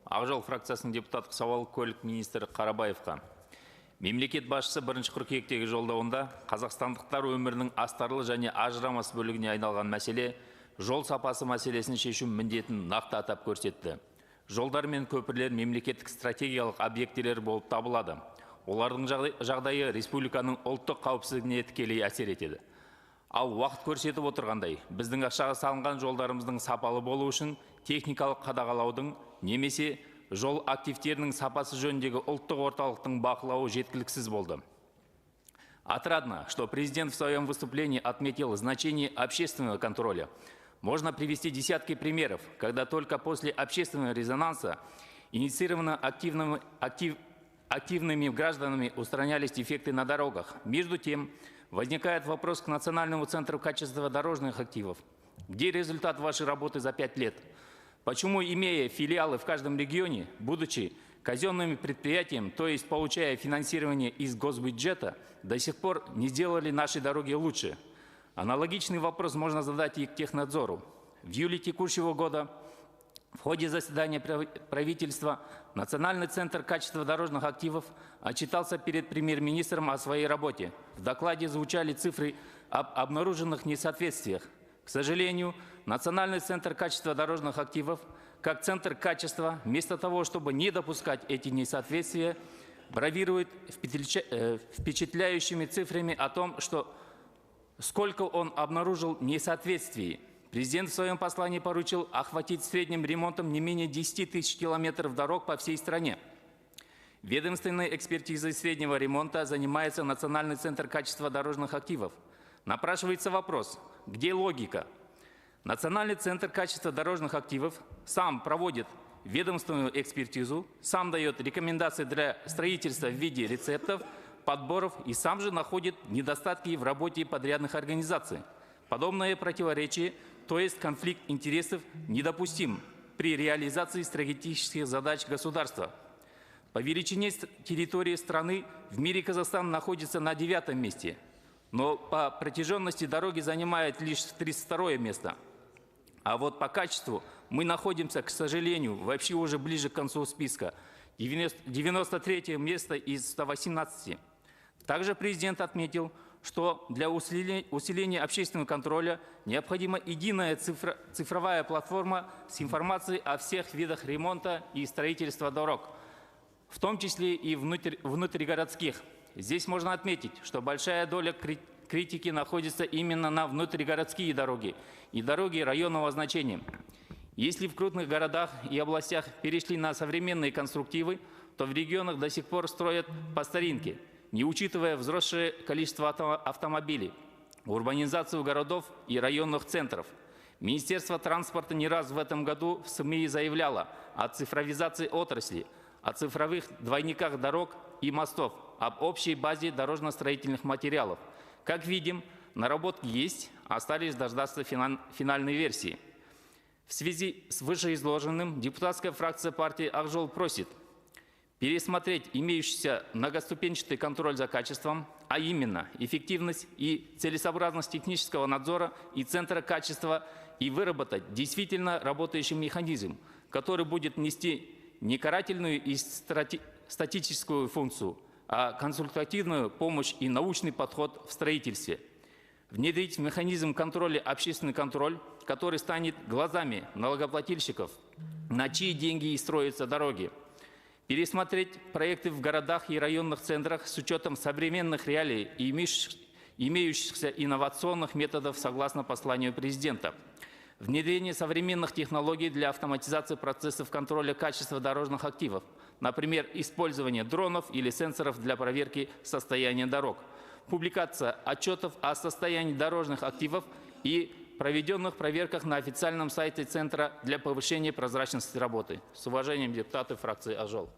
Ақжол фракциясының депутаттық сауал көлік министрі Қарабаевқа. Мемлекет басшысы 1 қыркүйектегі жолдауында қазақстандықтар өмірінің астарлы және ажырамас бөлігіне айналған мәселе жол сапасы мәселесін шешу міндетін нақты атап көрсетті. Жолдар мен көпірлер мемлекеттік стратегиялық объектілер болып табылады. Олардың жағдайы республиканың ұлттық қауіпсіздігіне тікелей әсер етеді. Ал уақыт көрсетіп отырғандай, біздің ақшаға салынған жолдарымыздың сапалы болу үшін техникалық қадағалаудың немесе жол активтерінің сапасы жөніндегі ұлттық орталықтың бақылауы жеткіліксіз болды. Отрадно, что президент в своем выступлении отметил значение общественного контроля. Можно привести десятки примеров, когда только после общественного резонанса, инициированно активными гражданами, устранялись дефекты на дорогах. Между тем, возникает вопрос к Национальному центру качества дорожных активов. Где результат вашей работы за 5 лет? Почему, имея филиалы в каждом регионе, будучи казенными предприятием, то есть получая финансирование из госбюджета, до сих пор не сделали наши дороги лучше? Аналогичный вопрос можно задать и к Технадзору. В июле текущего года в ходе заседания правительства Национальный центр качества дорожных активов отчитался перед премьер-министром о своей работе. В докладе звучали цифры об обнаруженных несоответствиях. К сожалению, Национальный центр качества дорожных активов, как центр качества, вместо того, чтобы не допускать эти несоответствия, бравирует впечатляющими цифрами о том, что сколько он обнаружил несоответствий. Президент в своем послании поручил охватить средним ремонтом не менее 10 тысяч километров дорог по всей стране. Ведомственной экспертизой среднего ремонта занимается Национальный центр качества дорожных активов. Напрашивается вопрос, где логика? Национальный центр качества дорожных активов сам проводит ведомственную экспертизу, сам дает рекомендации для строительства в виде рецептов, подборов и сам же находит недостатки в работе подрядных организаций. Подобное противоречие, то есть конфликт интересов, недопустим при реализации стратегических задач государства. По величине территории страны в мире Казахстан находится на 9-м месте, но по протяженности дороги занимает лишь 32-е место. А вот по качеству мы находимся, к сожалению, вообще уже ближе к концу списка. 93-е место из 118. Также президент отметил, что для усиления общественного контроля необходима единая цифровая платформа с информацией о всех видах ремонта и строительства дорог, в том числе и внутригородских. Здесь можно отметить, что большая доля критики находится именно на внутригородские дороги и дороги районного значения. Если в крупных городах и областях перешли на современные конструктивы, то в регионах до сих пор строят по старинке, не учитывая возросшее количество автомобилей, урбанизацию городов и районных центров. Министерство транспорта не раз в этом году в СМИ заявляло о цифровизации отрасли, о цифровых двойниках дорог и мостов, об общей базе дорожно-строительных материалов. Как видим, наработки есть, остались дождаться финальной версии. В связи с вышеизложенным депутатская фракция партии «Ақжол» просит пересмотреть имеющийся многоступенчатый контроль за качеством, а именно эффективность и целесообразность технического надзора и центра качества, и выработать действительно работающий механизм, который будет нести не карательную и статическую функцию, а консультативную помощь и научный подход в строительстве. Внедрить механизм контроля общественный контроль, который станет глазами налогоплательщиков, на чьи деньги и строятся дороги. Пересмотреть проекты в городах и районных центрах с учетом современных реалий и имеющихся инновационных методов согласно посланию президента. Внедрение современных технологий для автоматизации процессов контроля качества дорожных активов. Например, использование дронов или сенсоров для проверки состояния дорог. Публикация отчетов о состоянии дорожных активов и проведенных проверках на официальном сайте Центра для повышения прозрачности работы. С уважением, депутаты фракции «Ақжол».